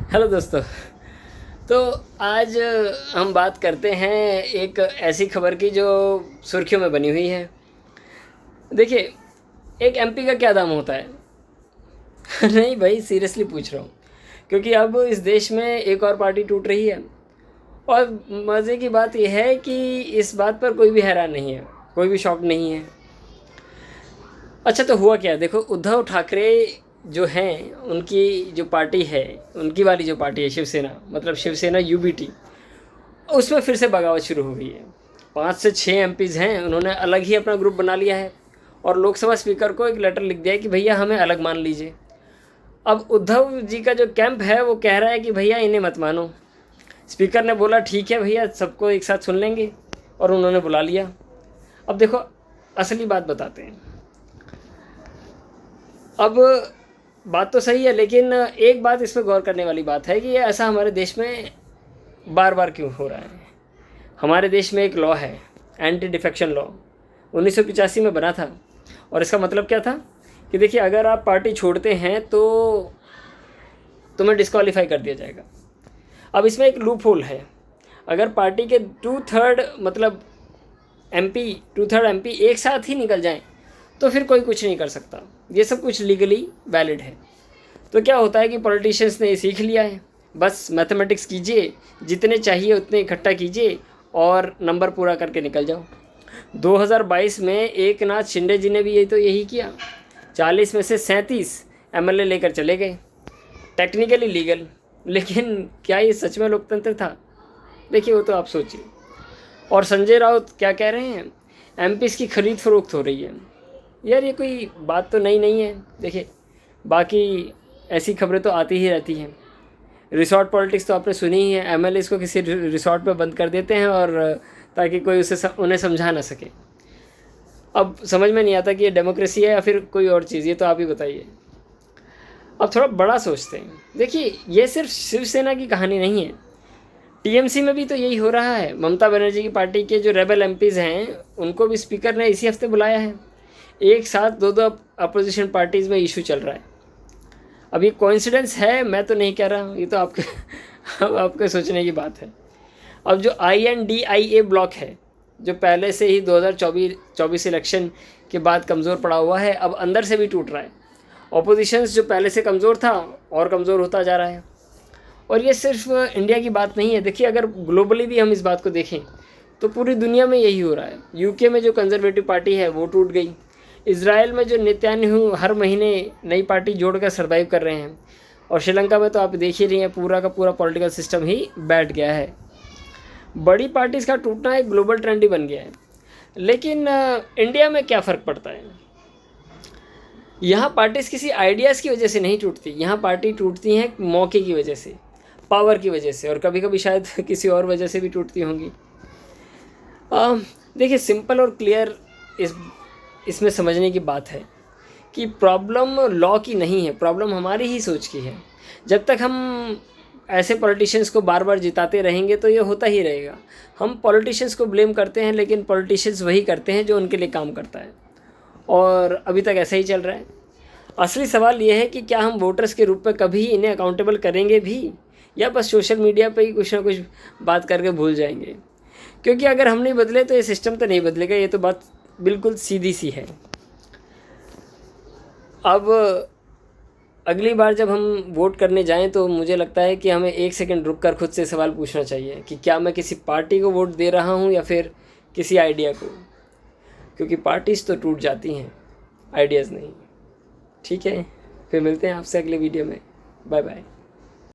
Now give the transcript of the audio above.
Hello दोस्तों। तो आज हम बात करते हैं एक ऐसी खबर की जो सुर्खियों में बनी हुई है। देखिए, एक एमपी का क्या दाम होता है? नहीं भाई, सीरियसली पूछ रहा हूँ, क्योंकि अब इस देश में एक और पार्टी टूट रही है। और मज़े की बात यह है कि इस बात पर कोई भी हैरान नहीं है, कोई भी शॉक नहीं है। अच्छा, तो हुआ क्या? देखो, उद्धव ठाकरे जो हैं, उनकी जो पार्टी है, उनकी वाली जो पार्टी है शिवसेना, मतलब शिवसेना यूबीटी, उसमें फिर से बगावत शुरू हो गई है। 5 से 6 एमपीज़ हैं, उन्होंने अलग ही अपना ग्रुप बना लिया है और लोकसभा स्पीकर को एक लेटर लिख दिया है कि भैया हमें अलग मान लीजिए। अब उद्धव जी का जो कैंप है वो कह रहा है कि भैया इन्हें मत मानो। स्पीकर ने बोला ठीक है भैया, सबको एक साथ सुन लेंगे, और उन्होंने बुला लिया। अब देखो, असली बात बताते हैं। अब बात तो सही है, लेकिन एक बात इसमें गौर करने वाली बात है कि ये ऐसा हमारे देश में बार बार क्यों हो रहा है। हमारे देश में एक लॉ है, एंटी डिफेक्शन लॉ, 1985 में बना था। और इसका मतलब क्या था कि देखिए, अगर आप पार्टी छोड़ते हैं तो तुम्हें डिस्क्वालीफाई कर दिया जाएगा। अब इसमें एक लूप होल है। अगर पार्टी के 2/3 मतलब एमपी 2/3 एमपी एक साथ ही निकल जाएं तो फिर कोई कुछ नहीं कर सकता। ये सब कुछ लीगली वैलिड है। तो क्या होता है कि पॉलिटिशियंस ने ये सीख लिया है, बस मैथमेटिक्स कीजिए, जितने चाहिए उतने इकट्ठा कीजिए और नंबर पूरा करके निकल जाओ। 2022 में एक नाथ शिंदे जी ने भी यही किया। 40 में से 37 एमएलए लेकर चले गए, टेक्निकली लीगल। लेकिन क्या ये सच में लोकतंत्र था? देखिए, वो तो आप सोचिए। और संजय राउत क्या कह रहे हैं? एमपीज़ की खरीद फरोख्त हो रही है। यार, ये कोई बात तो नई नहीं है। देखिए, बाकी ऐसी खबरें तो आती ही रहती हैं। रिसॉर्ट पॉलिटिक्स तो आपने सुनी ही है। एमएलए को किसी रिसॉर्ट पे बंद कर देते हैं और ताकि कोई उन्हें समझा ना सके। अब समझ में नहीं आता कि ये डेमोक्रेसी है या फिर कोई और चीज़, ये तो आप ही बताइए। अब थोड़ा बड़ा सोचते हैं। देखिए, ये सिर्फ शिवसेना की कहानी नहीं है, टीएमसी में भी तो यही हो रहा है। ममता बनर्जी की पार्टी के जो रेबल एमपीज़ हैं, उनको भी स्पीकर ने इसी हफ्ते बुलाया है। एक साथ दो दो अपोजिशन पार्टीज़ में इशू चल रहा है। अब ये कोइंसिडेंस है? मैं तो नहीं कह रहा हूँ, ये तो आपके अब आपके सोचने की बात है। अब जो INDIA ब्लॉक है, जो पहले से ही 2024 इलेक्शन के बाद कमज़ोर पड़ा हुआ है, अब अंदर से भी टूट रहा है। ऑपोजिशंस जो पहले से कमज़ोर था और कमज़ोर होता जा रहा है। और ये सिर्फ इंडिया की बात नहीं है। देखिए, अगर ग्लोबली भी हम इस बात को देखें तो पूरी दुनिया में यही हो रहा है। यूके में जो कंजर्वेटिव पार्टी है वो टूट गई। इजराइल में जो नेतन्याहू हर महीने नई पार्टी जोड़कर सर्वाइव कर रहे हैं। और श्रीलंका में तो आप देख ही रही हैं, पूरा का पूरा पॉलिटिकल सिस्टम ही बैठ गया है। बड़ी पार्टीज़ का टूटना एक ग्लोबल ट्रेंड ही बन गया है। लेकिन इंडिया में क्या फ़र्क पड़ता है? यहाँ पार्टीज़ किसी आइडियाज़ की वजह से नहीं टूटती, यहाँ पार्टी टूटती हैं मौके की वजह से, पावर की वजह से, और कभी कभी शायद किसी और वजह से भी टूटती होंगी। देखिए, सिंपल और क्लियर इसमें समझने की बात है कि प्रॉब्लम लॉ की नहीं है, प्रॉब्लम हमारी ही सोच की है। जब तक हम ऐसे पॉलिटिशियंस को बार बार जिताते रहेंगे तो ये होता ही रहेगा। हम पॉलिटिशियंस को ब्लेम करते हैं, लेकिन पॉलिटिशियंस वही करते हैं जो उनके लिए काम करता है, और अभी तक ऐसा ही चल रहा है। असली सवाल ये है कि क्या हम वोटर्स के रूप में कभी इन्हें अकाउंटेबल करेंगे भी, या बस सोशल मीडिया पे ही कुछ ना कुछ बात करके भूल जाएंगे? क्योंकि अगर हम नहीं बदले तो ये सिस्टम तो नहीं बदलेगा, ये तो बात बिल्कुल सीधी सी है। अब अगली बार जब हम वोट करने जाएं तो मुझे लगता है कि हमें 1 सेकंड रुक कर खुद से सवाल पूछना चाहिए कि क्या मैं किसी पार्टी को वोट दे रहा हूं या फिर किसी आइडिया को। क्योंकि पार्टीज़ तो टूट जाती हैं, आइडियाज़ नहीं। ठीक है, फिर मिलते हैं आपसे अगले वीडियो में। Bye bye.